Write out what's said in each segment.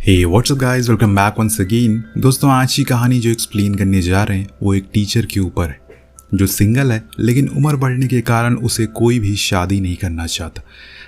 हे what's up guys, welcome back once again. दोस्तों, आज की कहानी जो एक्सप्लेन करने जा रहे हैं वो एक टीचर के ऊपर है जो सिंगल है, लेकिन उम्र बढ़ने के कारण उसे कोई भी शादी नहीं करना चाहता।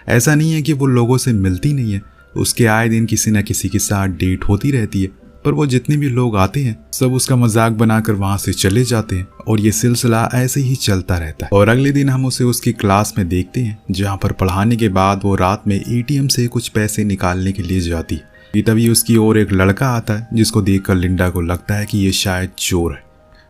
ऐसा नहीं है कि वो लोगों से मिलती नहीं है, उसके आए दिन किसी न किसी के साथ डेट होती रहती है, पर वो जितने भी लोग आते हैं सब उसका मजाक बनाकर वहाँ से चले जाते हैं और ये सिलसिला ऐसे ही चलता रहता है। और अगले दिन हम उसे उसकी क्लास में देखते हैं जहाँ पर पढ़ाने के बाद वो रात में एटीएम से कुछ पैसे निकालने के लिए जाती है। तभी उसकी ओर एक लड़का आता है जिसको देखकर लिंडा को लगता है कि ये शायद चोर है,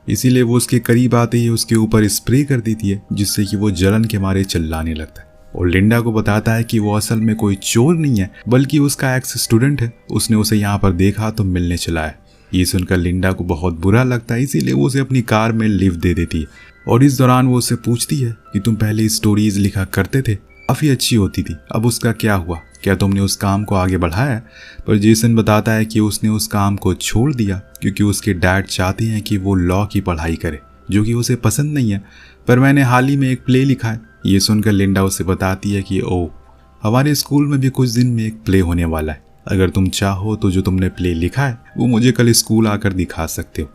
इसीलिए वो उसके करीब आते ही उसके ऊपर स्प्रे कर देती है, जिससे कि वो जलन के मारे चिल्लाने लगता है और लिंडा को बताता है कि वो असल में कोई चोर नहीं है बल्कि उसका एक्स स्टूडेंट है, उसने उसे यहाँ पर देखा तो मिलने चला है। ये सुनकर लिंडा को बहुत बुरा लगता है, इसीलिए वो उसे अपनी कार में लिफ्ट दे देती है और इस दौरान वो उससे पूछती है कि तुम पहले स्टोरीज लिखा करते थे, काफी अच्छी होती थी, अब उसका क्या हुआ, क्या तुमने उस काम को आगे बढ़ाया? पर जेसन बताता है कि उसने उस काम को छोड़ दिया क्योंकि उसके डैड चाहते हैं कि वो लॉ की पढ़ाई करे, जो कि उसे पसंद नहीं है। पर मैंने हाल ही में एक प्ले लिखा है। ये सुनकर लिंडा उसे बताती है कि ओह, हमारे स्कूल में भी कुछ दिन में एक प्ले होने वाला है, अगर तुम चाहो तो जो तुमने प्ले लिखा है वो मुझे कल स्कूल आकर दिखा सकते हो।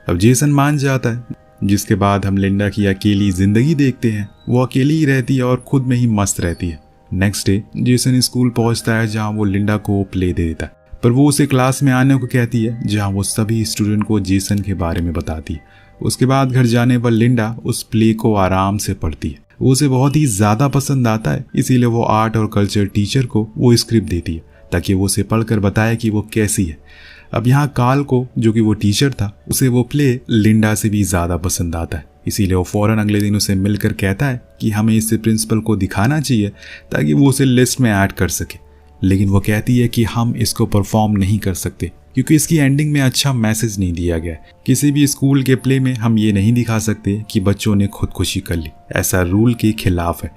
अब जेसन मान जाता है, जिसके बाद हम लिंडा की अकेली जिंदगी देखते हैं। वो अकेली ही रहती है और खुद में ही मस्त रहती है। नेक्स्ट डे जेसन स्कूल पहुंचता है जहां वो लिंडा को प्ले दे देता है, पर वो उसे क्लास में आने को कहती है जहां वो सभी स्टूडेंट को जेसन के बारे में बताती है। उसके बाद घर जाने पर लिंडा उस प्ले को आराम से पढ़ती है। वो उसे बहुत ही ज्यादा पसंद आता है, इसीलिए वो आर्ट और कल्चर टीचर को वो स्क्रिप्ट देती है ताकि वो उसे पढ़कर बताए कि वो कैसी है। अब यहाँ काल को, जो कि वो टीचर था, उसे वो प्ले लिंडा से भी ज्यादा पसंद आता है, इसीलिए वो फौरन अगले दिन उसे मिलकर कहता है कि हमें इसे प्रिंसिपल को दिखाना चाहिए ताकि वो उसे लिस्ट में ऐड कर सके। लेकिन वो कहती है कि हम इसको परफॉर्म नहीं कर सकते क्योंकि इसकी एंडिंग में अच्छा मैसेज नहीं दिया गया है। किसी भी स्कूल के प्ले में हम ये नहीं दिखा सकते कि बच्चों ने खुदकुशी कर ली, ऐसा रूल के खिलाफ है।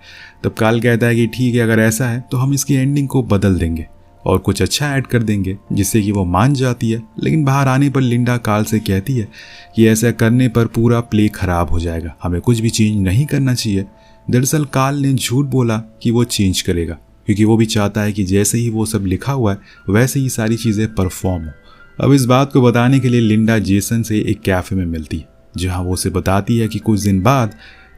तब काल कहता है कि ठीक है, अगर ऐसा है तो हम इसकी एंडिंग को बदल देंगे और कुछ अच्छा ऐड कर देंगे, जिससे कि वो मान जाती है। लेकिन बाहर आने पर लिंडा काल से कहती है कि ऐसा करने पर पूरा प्ले खराब हो जाएगा, हमें कुछ भी चेंज नहीं करना चाहिए। दरअसल काल ने झूठ बोला कि वो चेंज करेगा क्योंकि वो भी चाहता है कि जैसे ही वो सब लिखा हुआ है वैसे ही सारी चीज़ें परफॉर्म हो। अब इस बात को बताने के लिए लिंडा जेसन से एक कैफ़े में मिलती है जहाँ वो उसे बताती है कि कुछ दिन बाद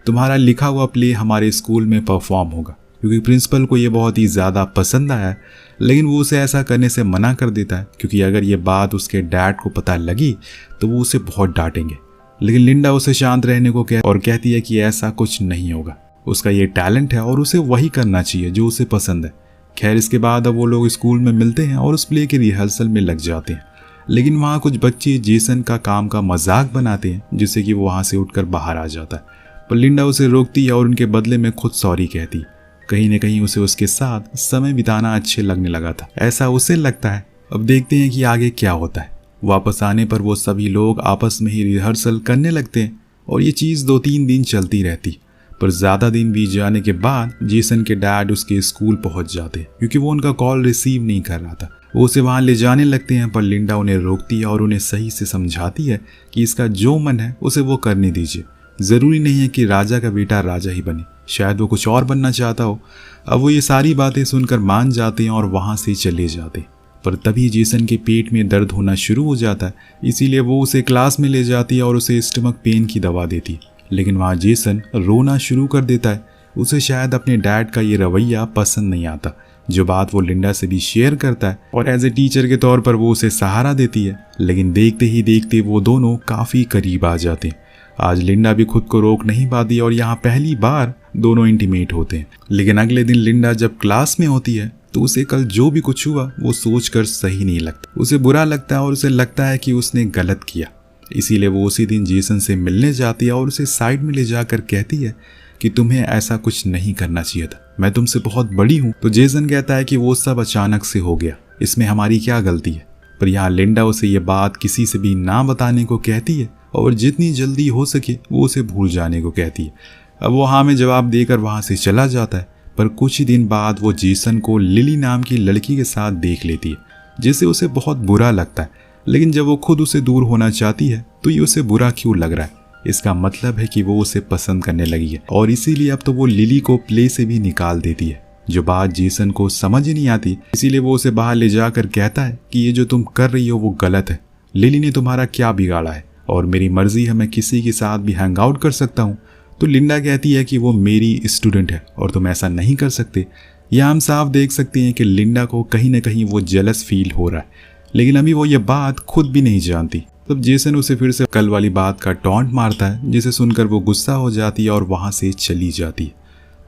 तुम्हारा लिखा हुआ प्ले हमारे स्कूल में परफॉर्म होगा, क्योंकि प्रिंसिपल को ये बहुत ही ज़्यादा पसंद आया है। लेकिन वो उसे ऐसा करने से मना कर देता है क्योंकि अगर ये बात उसके डैड को पता लगी तो वो उसे बहुत डांटेंगे। लेकिन लिंडा उसे शांत रहने को कहती है कि ऐसा कुछ नहीं होगा, उसका ये टैलेंट है और उसे वही करना चाहिए जो उसे पसंद है। खैर, इसके बाद अब वो लोग स्कूल में मिलते हैं और उस प्ले के रिहर्सल में लग जाते हैं। लेकिन वहाँ कुछ बच्चे जेसन का काम का मजाक बनाते हैं, जिससे कि वो वहाँ से उठकर बाहर आ जाता है। पर लिंडा उसे रोकती है और उनके बदले में खुद सॉरी कहती है। कहीं न कहीं उसे उसके साथ समय बिताना अच्छे लगने लगा था, ऐसा उसे लगता है। अब देखते हैं कि आगे क्या होता है। वापस आने पर वो सभी लोग आपस में ही रिहर्सल करने लगते हैं और ये चीज़ 2-3 दिन चलती रहती। पर ज़्यादा दिन बीत जाने के बाद जेसन के डैड उसके स्कूल पहुंच जाते हैं क्योंकि वो उनका कॉल रिसीव नहीं कर रहा था। वो उसे वहाँ ले जाने लगते हैं, पर लिंडा उन्हें रोकती है और उन्हें सही से समझाती है कि इसका जो मन है उसे वो करने दीजिए। ज़रूरी नहीं है कि राजा का बेटा राजा ही बने, शायद वो कुछ और बनना चाहता हो। अब वो ये सारी बातें सुनकर मान जाते हैं और वहाँ से चले जाते हैं। पर तभी जेसन के पेट में दर्द होना शुरू हो जाता है, इसीलिए वो उसे क्लास में ले जाती है और उसे स्टमक पेन की दवा देती है। लेकिन वहाँ जेसन रोना शुरू कर देता है। उसे शायद अपने डैड का ये रवैया पसंद नहीं आता, जो बात वो लिंडा से भी शेयर करता है और एज ए टीचर के तौर पर वो उसे सहारा देती है। लेकिन देखते ही देखते वो दोनों काफ़ी करीब आ जाते हैं। आज लिंडा भी खुद को रोक नहीं पाती और यहाँ पहली बार दोनों इंटीमेट होते हैं। लेकिन अगले दिन लिंडा जब क्लास में होती है तो उसे कल जो भी कुछ हुआ वो सोचकर सही नहीं लगता। उसे बुरा लगता है और उसे लगता है कि उसने गलत किया। इसीलिए वो उसी दिन जेसन से मिलने जाती है और उसे साइड में ले जाकर कहती है कि तुम्हें ऐसा कुछ नहीं करना चाहिए था, मैं तुमसे बहुत बड़ी हूँ। तो जेसन कहता है कि वो सब अचानक से हो गया, इसमें हमारी क्या गलती है। पर यहाँ लिंडा उसे ये बात किसी से भी ना बताने को कहती है और जितनी जल्दी हो सके वो उसे भूल जाने को कहती है। अब वो हाँ में जवाब देकर वहाँ से चला जाता है। पर कुछ ही दिन बाद वो जेसन को लिली नाम की लड़की के साथ देख लेती है, जिससे उसे बहुत बुरा लगता है। लेकिन जब वो खुद उसे दूर होना चाहती है तो ये उसे बुरा क्यों लग रहा है? इसका मतलब है कि वो उसे पसंद करने लगी है और इसीलिए अब तो वो लिली को प्ले से भी निकाल देती है। जो बात जेसन को समझ ही नहीं आती। इसीलिए वो उसे बाहर ले जाकर कहता है कि ये जो तुम कर रही हो वो गलत है। लिली ने तुम्हारा क्या बिगाड़ा है और मेरी मर्जी है, मैं किसी के साथ भी हैंग आउट कर सकता हूँ। तो लिंडा कहती है कि वो मेरी स्टूडेंट है और तुम ऐसा नहीं कर सकते। यह हम साफ देख सकते हैं कि लिंडा को कहीं ना कहीं वो जेलस फील हो रहा है, लेकिन अभी वो ये बात खुद भी नहीं जानती। तब जेसन उसे फिर से कल वाली बात का टॉन्ट मारता है, जिसे सुनकर वो गुस्सा हो जाती है और वहाँ से चली जाती है।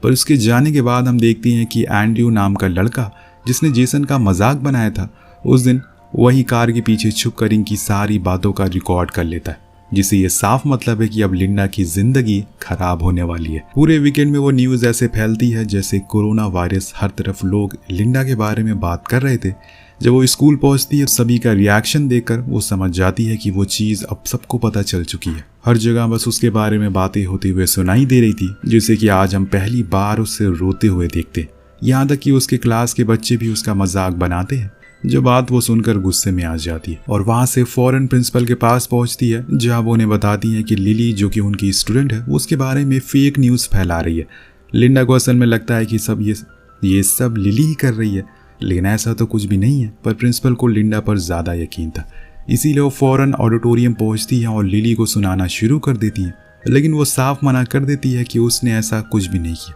पर उसके जाने के बाद हम देखते हैं कि एंड्रयू नाम का लड़का जिसने जेसन का मजाक बनाया था, उस दिन वही कार के पीछे छुप कर इनकी सारी बातों का रिकॉर्ड कर लेता है, जिससे ये साफ मतलब है कि अब लिंडा की जिंदगी खराब होने वाली है। पूरे वीकेंड में वो न्यूज़ ऐसे फैलती है जैसे कोरोना वायरस। हर तरफ लोग लिंडा के बारे में बात कर रहे थे। जब वो स्कूल पहुंचती है, सभी का रिएक्शन देखकर वो समझ जाती है कि वो चीज़ अब सबको पता चल चुकी है। हर जगह बस उसके बारे में बातें होते हुए सुनाई दे रही थी, जिससे कि आज हम पहली बार उससे रोते हुए देखते। यहाँ तक कि उसके क्लास के बच्चे भी उसका मजाक बनाते हैं। जो बात वो सुनकर गुस्से में आ जाती है और वहाँ से फौरन प्रिंसिपल के पास पहुँचती है, जहाँ वो उन्हें बताती है कि लिली जो कि उनकी स्टूडेंट है वो उसके बारे में फेक न्यूज़ फैला रही है। लिंडा को असल में लगता है कि ये सब लिली ही कर रही है, लेकिन ऐसा तो कुछ भी नहीं है। पर प्रिंसिपल को लिंडा पर ज़्यादा यकीन था, इसीलिए वो फौरन ऑडिटोरियम पहुँचती है और लिली को सुनाना शुरू कर देती है, लेकिन वो साफ मना कर देती है कि उसने ऐसा कुछ भी नहीं किया।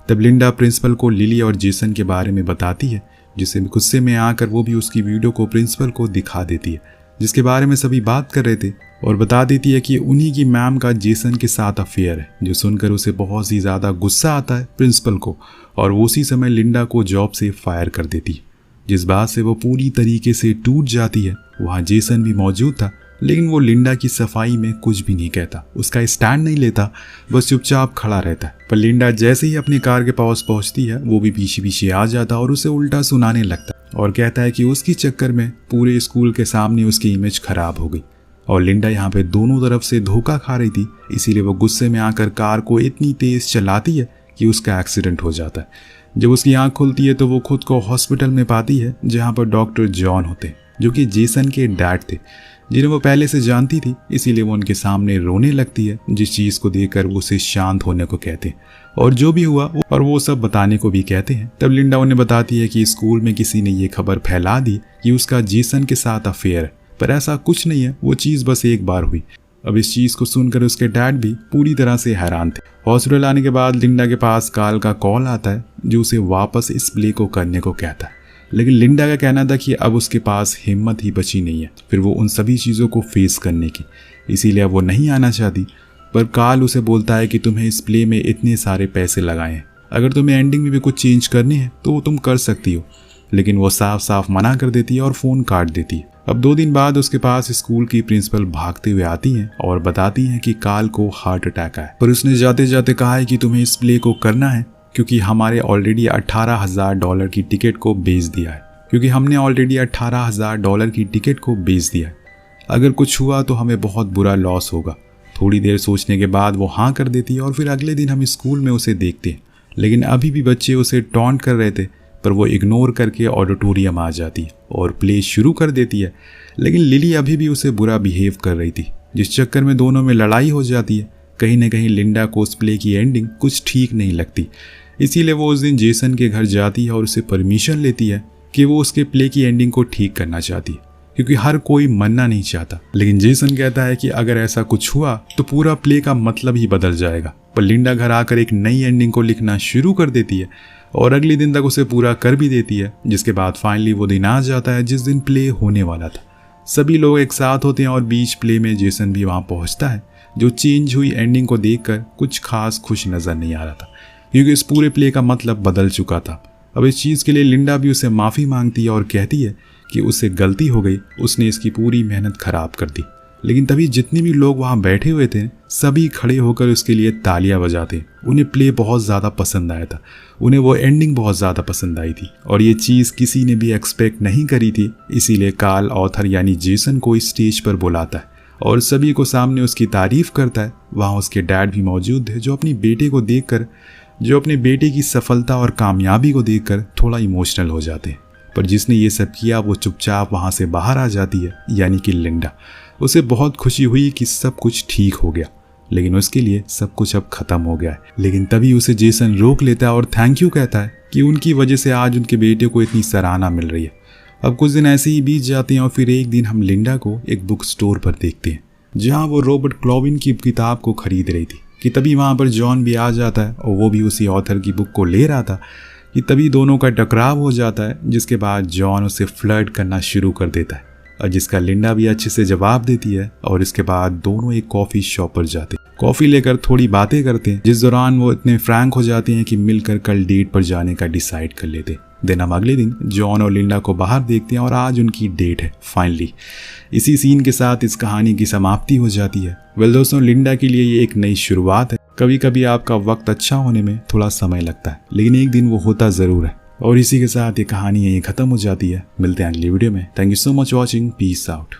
तब लिंडा प्रिंसिपल को लिली और जेसन के बारे में बताती है, जिससे गुस्से में आकर वो भी उसकी वीडियो को प्रिंसिपल को दिखा देती है, जिसके बारे में सभी बात कर रहे थे, और बता देती है कि उन्हीं की मैम का जेसन के साथ अफेयर है। जो सुनकर उसे बहुत ही ज़्यादा गुस्सा आता है प्रिंसिपल को, और वो उसी समय लिंडा को जॉब से फायर कर देती है, जिस बात से वो पूरी तरीके से टूट जाती है। वहाँ जेसन भी मौजूद था, लेकिन वो लिंडा की सफाई में कुछ भी नहीं कहता, उसका स्टैंड नहीं लेता, बस चुपचाप खड़ा रहता है। पर लिंडा जैसे ही अपनी कार के पास पहुंचती है, वो भी पीछे पीछे आ जाता और उसे उल्टा सुनाने लगता और कहता है कि उसकी चक्कर में पूरे स्कूल के सामने उसकी इमेज खराब हो गई और लिंडा यहाँ पे दोनों तरफ से धोखा खा रही थी। इसीलिए वो गुस्से में आकर कार को इतनी तेज चलाती है कि उसका एक्सीडेंट हो जाता है। जब उसकी आँख खुलती है तो वो खुद को हॉस्पिटल में पाती है, जहाँ पर डॉक्टर जॉन होते हैं, जो कि जेसन के डैड थे, जिन्हें वो पहले से जानती थी। इसीलिए वो उनके सामने रोने लगती है, जिस चीज़ को देखकर वो उसे शांत होने को कहते हैं और जो भी हुआ और वो सब बताने को भी कहते हैं। तब लिंडा उन्हें बताती है कि स्कूल में किसी ने ये खबर फैला दी कि उसका जेसन के साथ अफेयर है, पर ऐसा कुछ नहीं है, वो चीज़ बस एक बार हुई। अब इस चीज़ को सुनकर उसके डैड भी पूरी तरह से हैरान थे। हॉस्पिटल आने के बाद लिंडा के पास काल का कॉल आता है, जो उसे वापस इस प्ले को करने को कहता है, लेकिन लिंडा का कहना था कि अब उसके पास हिम्मत ही बची नहीं है फिर वो उन सभी चीज़ों को फेस करने की, इसीलिए अब वो नहीं आना चाहती। पर काल उसे बोलता है कि तुम्हें इस प्ले में इतने सारे पैसे लगाए हैं, अगर तुम्हें एंडिंग में भी कुछ चेंज करनी है तो वो तुम कर सकती हो, लेकिन वो साफ साफ मना कर देती है और फ़ोन काट देती है। अब 2 दिन बाद उसके पास स्कूल की प्रिंसिपल भागते हुए आती हैं और बताती हैं कि काल को हार्ट अटैक आया, पर उसने जाते जाते कहा है कि तुम्हें इस प्ले को करना है क्योंकि हमारे ऑलरेडी $18,000 की टिकट को बेच दिया है, अगर कुछ हुआ तो हमें बहुत बुरा लॉस होगा। थोड़ी देर सोचने के बाद वो हाँ कर देती है और फिर अगले दिन हम स्कूल में उसे देखते हैं, लेकिन अभी भी बच्चे उसे टॉन्ट कर रहे थे, पर वो इग्नोर करके ऑडिटोरियम आ जाती है और प्ले शुरू कर देती है। लेकिन लिली अभी भी उसे बुरा बिहेव कर रही थी, जिस चक्कर में दोनों में लड़ाई हो जाती है। कहीं ना कहीं लिंडा को उस प्ले की एंडिंग कुछ ठीक नहीं लगती, इसीलिए वो उस दिन जेसन के घर जाती है और उसे परमिशन लेती है कि वो उसके प्ले की एंडिंग को ठीक करना चाहती है, क्योंकि हर कोई मरना नहीं चाहता। लेकिन जेसन कहता है कि अगर ऐसा कुछ हुआ तो पूरा प्ले का मतलब ही बदल जाएगा। पर लिंडा घर आकर एक नई एंडिंग को लिखना शुरू कर देती है और अगले दिन तक उसे पूरा कर भी देती है, जिसके बाद फाइनली वो दिन आ जाता है जिस दिन प्ले होने वाला था। सभी लोग एक साथ होते हैं और बीच प्ले में जेसन भी वहाँ पहुँचता है, जो चेंज हुई एंडिंग को देखकर कुछ खास खुश नज़र नहीं आ रहा था, क्योंकि इस पूरे प्ले का मतलब बदल चुका था। अब इस चीज़ के लिए लिंडा भी उसे माफ़ी मांगती है और कहती है कि उससे गलती हो गई, उसने इसकी पूरी मेहनत ख़राब कर दी। लेकिन तभी जितने भी लोग वहाँ बैठे हुए थे सभी खड़े होकर उसके लिए तालियां बजाते। उन्हें प्ले बहुत ज़्यादा पसंद आया था, उन्हें वो एंडिंग बहुत ज़्यादा पसंद आई थी और ये चीज़ किसी ने भी एक्सपेक्ट नहीं करी थी। इसीलिए काल ऑथर यानी जेसन को इस स्टेज पर बुलाता है और सभी को सामने उसकी तारीफ़ करता है। वहाँ उसके डैड भी मौजूद थे, जो अपने बेटे की सफलता और कामयाबी को देखकर थोड़ा इमोशनल हो जाते हैं। पर जिसने ये सब किया वो चुपचाप वहाँ से बाहर आ जाती है, यानी कि लिंडा। उसे बहुत खुशी हुई कि सब कुछ ठीक हो गया, लेकिन उसके लिए सब कुछ अब खत्म हो गया है। लेकिन तभी उसे जेसन रोक लेता है और थैंक यू कहता है कि उनकी वजह से आज उनके बेटे को इतनी सराहना मिल रही है। अब कुछ दिन ऐसे ही बीत जाते हैं और फिर एक दिन हम लिंडा को एक बुक स्टोर पर देखते हैं जहाँ वो रॉबर्ट क्लोविन की किताब को खरीद रही थी कि तभी वहाँ पर जॉन भी आ जाता है और वो भी उसी ऑथर की बुक को ले रहा था कि तभी दोनों का टकराव हो जाता है, जिसके बाद जॉन उसे फ्लर्ट करना शुरू कर देता है और जिसका लिंडा भी अच्छे से जवाब देती है। और इसके बाद दोनों एक कॉफ़ी शॉप पर जाते हैं, कॉफ़ी लेकर थोड़ी बातें करते हैं, जिस दौरान वो इतने फ्रैंक हो जाते हैं कि मिलकर कल डेट पर जाने का डिसाइड कर लेते। देन हम अगले दिन जॉन और लिंडा को बाहर देखते हैं और आज उनकी डेट है फाइनली। इसी सीन के साथ इस कहानी की समाप्ति हो जाती है। वेल दोस्तों, लिंडा के लिए ये एक नई शुरुआत है। कभी कभी आपका वक्त अच्छा होने में थोड़ा समय लगता है, लेकिन एक दिन वो होता ज़रूर है। और इसी के साथ ये कहानी यहीं ख़त्म हो जाती है। मिलते हैं अगली वीडियो में। Thank you so much watching. Peace out.